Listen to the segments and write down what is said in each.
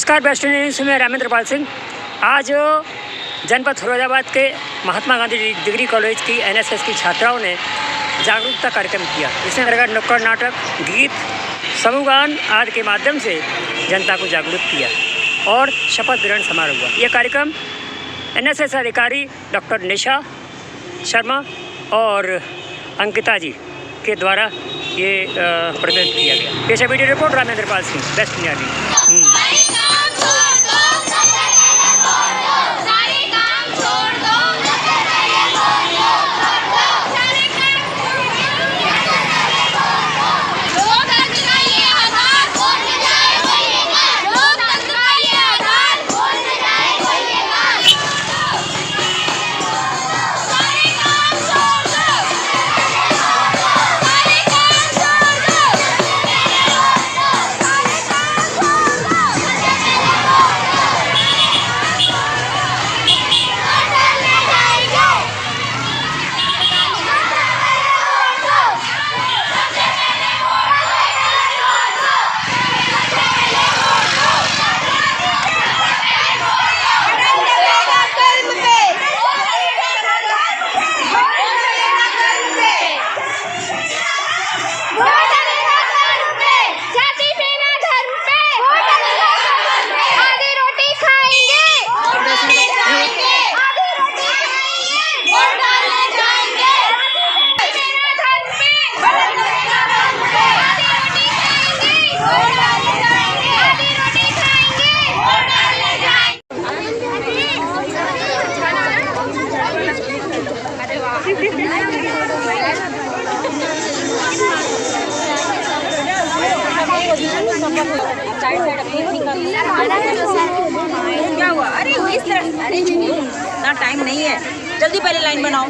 नमस्कार, best news में रामेंद्र पाल सिंह। आज जनपद फिरोजाबाद के महात्मा गांधी डिग्री कॉलेज की एनएसएस की छात्राओं ने जागरूकता कार्यक्रम किया। इसमें अंतर्गत नुक्कड़ नाटक, गीत, समूह गान आदि के माध्यम से जनता को जागरूक किया और शपथ ग्रहण समारोह हुआ। यह कार्यक्रम एनएसएस अधिकारी डॉक्टर निशा शर्मा और अंकिता जी के द्वारा ये प्रदर्शित किया गया। पेश है video report Ramendra Pal Singh, best news. क्या हुआ? अरे इस तरह, अरे ना टाइम नहीं है, जल्दी पहले लाइन बनाओ।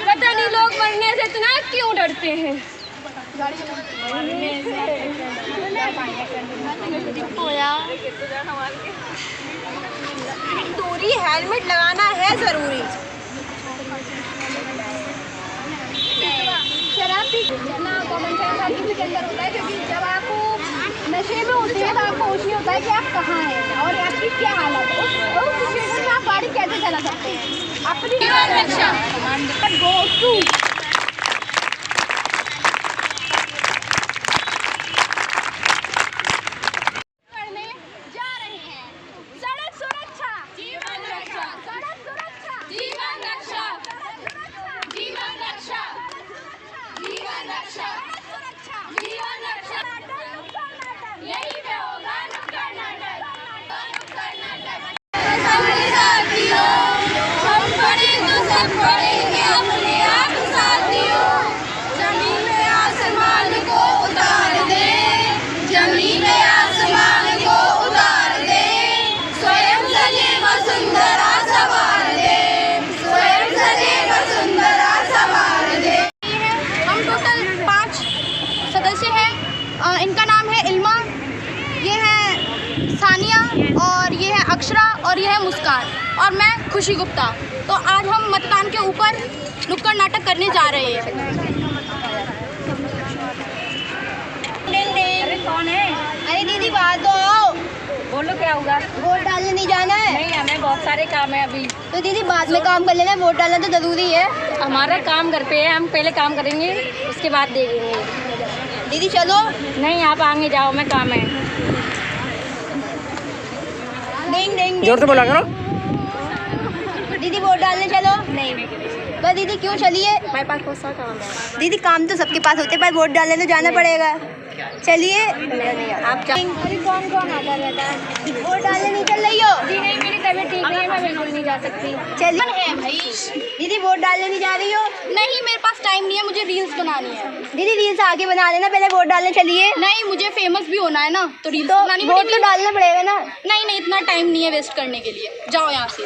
पता नहीं लोग मरने से इतना क्यों डरते हैं। दूरी, हेलमेट लगाना है जरूरी। शराब पीना कॉमन सेंस के अंदर होता है, क्योंकि जब आप नशे में होते हैं तो आपको होश नहीं होता है कि आप कहाँ हैं और आपकी क्या हालत है। उस सिचुएशन में आप गाड़ी कैसे चला सकते हैं? अपनी रक्षा गो टू करने जा रहे हैं। सड़क सुरक्षा जीवन रक्षा, सड़क सुरक्षा जीवन रक्षा, जीवन रक्षा, जीवन रक्षा, जीवन रक्षा। यही पे होगा नुक्कड़ नाटक। हम बड़े तो सब बड़े। खुशी गुप्ता। तो आज हम मतदान के ऊपर नुक्कड़ नाटक करने जा रहे हैं। अरे कौन है? अरे दीदी बात तो आओ। बोलो क्या होगा? वोट डालने नहीं जाना है? नहीं, हमें बहुत सारे काम है अभी। तो दीदी बाद में काम कर लेना, वोट डालना तो जरूरी है। हमारा काम घर पे है, हम पहले काम करेंगे उसके बाद देखेंगे। दीदी चलो। नहीं, आप आगे जाओ, मैं काम है। डिंग डिंग जोर से बोला करो। दीदी वोट डालने चलो। नहीं, बस दीदी क्यों चलिए? मेरे पास बहुत सारा काम है। दीदी काम तो सबके पास होते हैं, पर वोट डालने तो जाना पड़ेगा। चलिए। आप अरे कौन कौन आता रहता है? वोट डालने नहीं चल रही हो? जी नहीं, मेरी तबीयत ठीक नहीं है, मैं बिल्कुल नहीं जा सकती। चलिए है भाई। दीदी वोट डालने नहीं जा रही हो? नहीं, मेरे पास टाइम नहीं है, मुझे रील्स बनानी है। दीदी रील्स आगे बना लेना, पहले वोट डालने चलिए। नहीं, मुझे फेमस भी होना है ना, तो रील्स बनानी पड़ेगी। वोट तो डालना पड़ेगा ना। नहीं नहीं, इतना टाइम नहीं है वेस्ट करने के लिए, जाओ यहाँ से।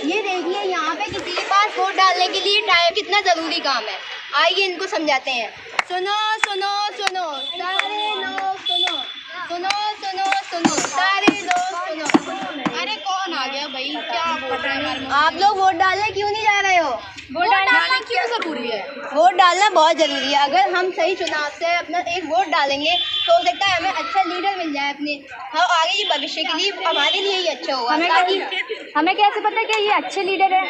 ये देखिए यहाँ पे किसी के पास वोट डालने के लिए टाइम कितना ज़रूरी काम है। आइए इनको समझाते हैं। सुनो सुनो सुनो सारे लोग सुनो, सुनो सुनो सुनो सारे लोग सुनो। अरे कौन आ गया भाई, क्या बोल रहे हैं? आप लोग वोट डालने क्यों नहीं जा रहे हो? वोट डालना क्यों ज़रूरी है? वोट डालना बहुत ज़रूरी है। अगर हम सही चुनाव से अपना एक वोट डालेंगे तो हो सकता है हमें अच्छा लीडर मिल जाए अपने, हाँ आगे की भविष्य के लिए, हमारे लिए ही अच्छा होगा। हमें कैसे पता कि ये अच्छे लीडर है?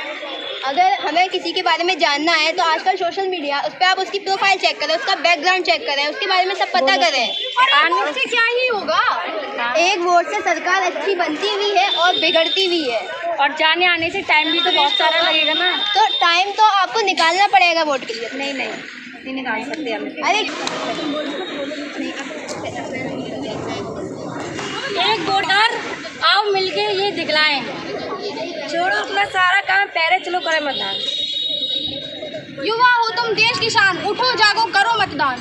अगर हमें किसी के बारे में जानना है तो आजकल सोशल मीडिया, उस पर आप उसकी प्रोफाइल चेक करें, उसका बैकग्राउंड चेक करें, उसके बारे में सब पता करें। और वोट से क्या ही होगा? एक वोट से सरकार अच्छी बनती भी है और बिगड़ती भी है। और जाने आने से टाइम भी तो बहुत सारा लगेगा ना। तो टाइम तो आपको निकालना पड़ेगा वोट के लिए। नहीं निकाल सकते हम। अरे एक वोटर आओ मिलके ये दिखलाएं। छोड़ो अपना सारा काम, पहले चलो करें मतदान। युवा हो तुम देश की शान, उठो जागो करो मतदान।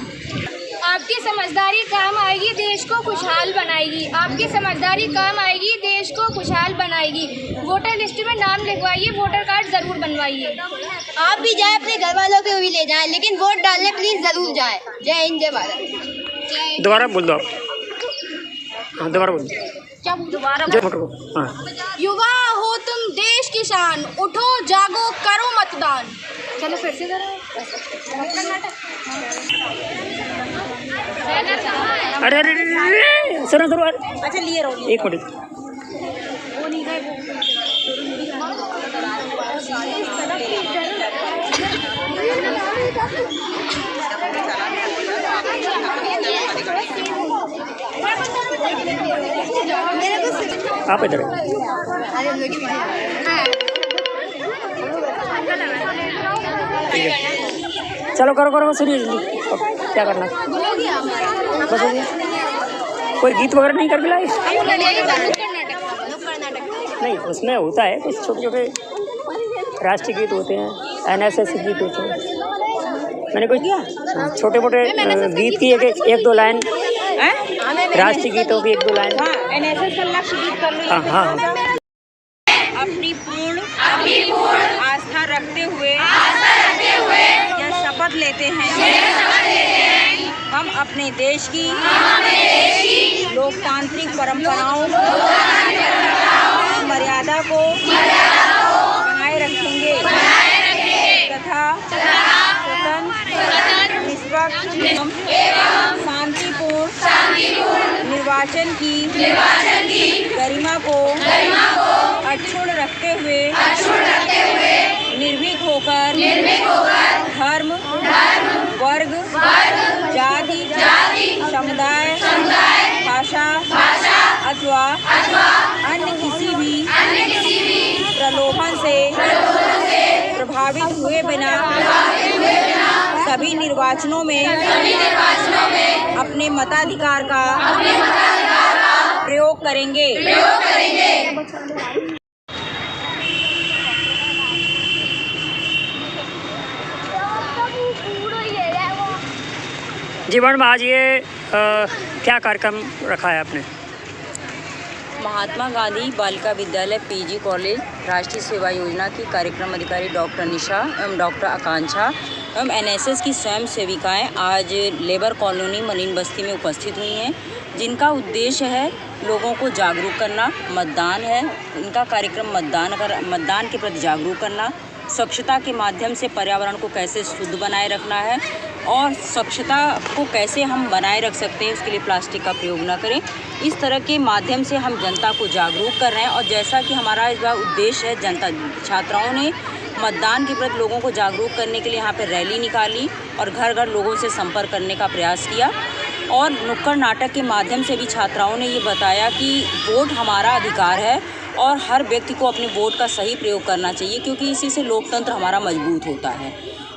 आपकी समझदारी काम आएगी, देश को खुशहाल बनाएगी। आपकी समझदारी काम आएगी, देश को खुशहाल बनाएगी। वोटर लिस्ट में नाम लिखवाइए, वोटर कार्ड जरूर बनवाइए। आप भी जाए, अपने घर वालों को भी ले जाएं, लेकिन वोट डालने प्लीज जरूर जाएं। जय हिंद, जय भारत। दोबारा बोल दो आप। हाँ दोबारा बोल दो। क्या दोबारा? हाँ। युवा हो तुम देश की शान, उठो जागो करो मतदान। चलो फिर से करो। अरे अरे अरे सुनो सुनो। अच्छा लिए रहो। एक मिनट। आप इधर चलो करो करो शुरू। क्या करना बस हो गया। कोई गीत वगैरह नहीं कर के लाए? नहीं, उसमें होता है कुछ छोटे छोटे राष्ट्रीय गीत होते हैं, NSS गीत होते हैं। मैंने कुछ किया छोटे मोटे गीत की एक दो लाइन, राष्ट्रीय गीतों की एक दो लाइन। NSS का लक्ष्य गीत कर लो। हाँ। अपनी पूर्ण आस्था रखते हुए यह शपथ लेते हैं हम अपने देश की लोकतांत्रिक परंपराओं मर्यादा को बनाए रखेंगे तथा स्वतंत्र निष्पक्ष एवं शांतिपूर्ण निर्वाचन की गरिमा को अक्षुण्ण रखते हुए निर्भीक होकर धर्म वर्ग जाति समुदाय भाषा अथवा अन्य किसी भी प्रलोभन से प्रभावित हुए बिना सभी निर्वाचनों में अपने मताधिकार का प्रयोग करेंगे। जी मैडम, आज ये क्या कार्यक्रम रखा है आपने? महात्मा गांधी बालिका विद्यालय PG कॉलेज राष्ट्रीय सेवा योजना की कार्यक्रम अधिकारी डॉक्टर निशा एवं डॉक्टर आकांक्षा एवं NSS की स्वयं सेविकाएँ आज लेबर कॉलोनी मनीन बस्ती में उपस्थित हुई हैं जिनका उद्देश्य है लोगों को जागरूक करना। मतदान है, इनका कार्यक्रम मतदान के प्रति जागरूक करना, स्वच्छता के माध्यम से पर्यावरण को कैसे शुद्ध बनाए रखना है और स्वच्छता को कैसे हम बनाए रख सकते हैं, उसके लिए प्लास्टिक का प्रयोग ना करें। इस तरह के माध्यम से हम जनता को जागरूक कर रहे हैं। और जैसा कि हमारा इस बार उद्देश्य है, छात्राओं ने मतदान के प्रति लोगों को जागरूक करने के लिए यहाँ पर रैली निकाली और घर घर लोगों से संपर्क करने का प्रयास किया। और नुक्कड़ नाटक के माध्यम से भी छात्राओं ने ये बताया कि वोट हमारा अधिकार है और हर व्यक्ति को अपने वोट का सही प्रयोग करना चाहिए, क्योंकि इसी से लोकतंत्र हमारा मजबूत होता है।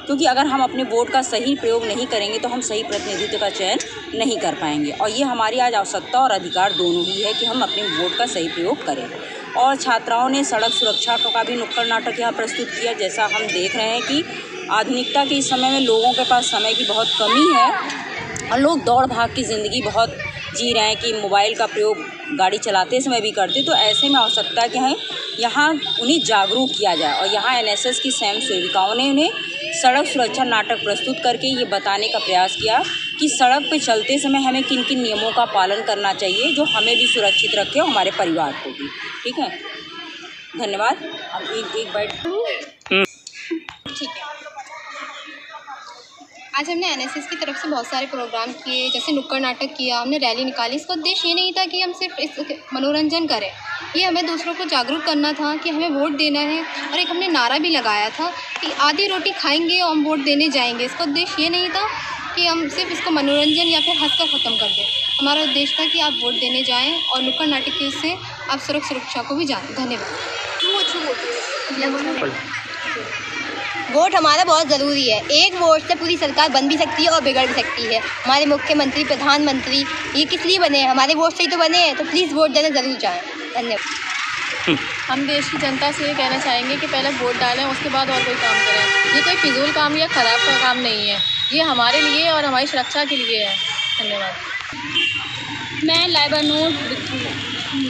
क्योंकि अगर हम अपने वोट का सही प्रयोग नहीं करेंगे तो हम सही प्रतिनिधित्व का चयन नहीं कर पाएंगे। और ये हमारी आज आवश्यकता और अधिकार दोनों ही है कि हम अपने वोट का सही प्रयोग करें। और छात्राओं ने सड़क सुरक्षा का भी नुक्कड़ नाटक यहाँ प्रस्तुत किया। जैसा हम देख रहे हैं कि आधुनिकता के इस समय में लोगों के पास समय की बहुत कमी है और लोग दौड़ भाग की ज़िंदगी बहुत जी रहे हैं कि मोबाइल का प्रयोग गाड़ी चलाते समय भी करते। तो ऐसे में आवश्यकता है कि यहाँ उन्हें जागरूक किया जाए। और यहाँ NSS की स्वयं सेविकाओं ने उन्हें सड़क सुरक्षा नाटक प्रस्तुत करके ये बताने का प्रयास किया कि सड़क पे चलते समय हमें किन किन नियमों का पालन करना चाहिए जो हमें भी सुरक्षित रखे और हमारे परिवार को भी। ठीक है, धन्यवाद। अब एक बाइट। ठीक है, आज हमने NSS की तरफ से बहुत सारे प्रोग्राम किए, जैसे नुक्कड़ नाटक किया, हमने रैली निकाली। इसका उद्देश्य ये नहीं था कि हम सिर्फ इस मनोरंजन करें, ये हमें दूसरों को जागरूक करना था कि हमें वोट देना है। और एक हमने नारा भी लगाया था कि आधी रोटी खाएंगे और हम वोट देने जाएंगे। इसका उद्देश्य ये नहीं था कि हम सिर्फ इसको मनोरंजन या फिर हंसकर ख़त्म कर दें। हमारा उद्देश्य था कि आप वोट देने जाएँ और नुक्कड़ नाटक की उससे आप सड़क सुरक्षा को भी जानें। धन्यवाद। वोट हमारा बहुत ज़रूरी है। एक वोट से पूरी सरकार बन भी सकती है और बिगड़ भी सकती है। हमारे मुख्यमंत्री, प्रधानमंत्री ये किस लिए बने हैं? हमारे वोट से ही तो बने हैं। तो प्लीज़ वोट देने ज़रूर जाएं। धन्यवाद। हम देश की जनता से ये कहना चाहेंगे कि पहले वोट डालें, उसके बाद और कोई काम करें। ये कोई फिजूल काम या ख़राब का काम नहीं है, ये हमारे लिए और हमारी सुरक्षा के लिए है। धन्यवाद। मैं लाइबा नूर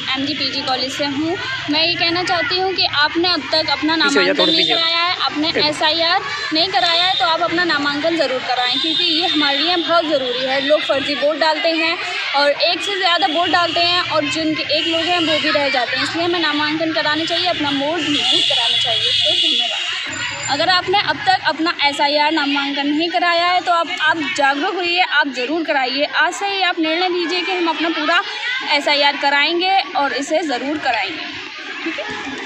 MG PG कॉलेज से हूँ। मैं ये कहना चाहती हूँ कि आपने अब तक अपना नामांकन नहीं कराया है, आपने SIR नहीं कराया है, तो आप अपना नामांकन ज़रूर कराएं, क्योंकि ये हमारे लिए बहुत ज़रूरी है। लोग फर्जी वोट डालते हैं और एक से ज़्यादा वोट डालते हैं और जिनके एक लोग हैं वो भी रह जाते हैं। इसलिए हमें नामांकन कराना चाहिए, अपना वोट मजबूत कराना चाहिए। तो धन्यवाद। अगर आपने अब तक अपना SIR नामांकन नहीं कराया है तो आप जागरूक होइए, आप ज़रूर कराइए। आज से ही आप निर्णय लीजिए कि हम अपना पूरा SIR कराएंगे और इसे ज़रूर कराएंगे। ठीक है।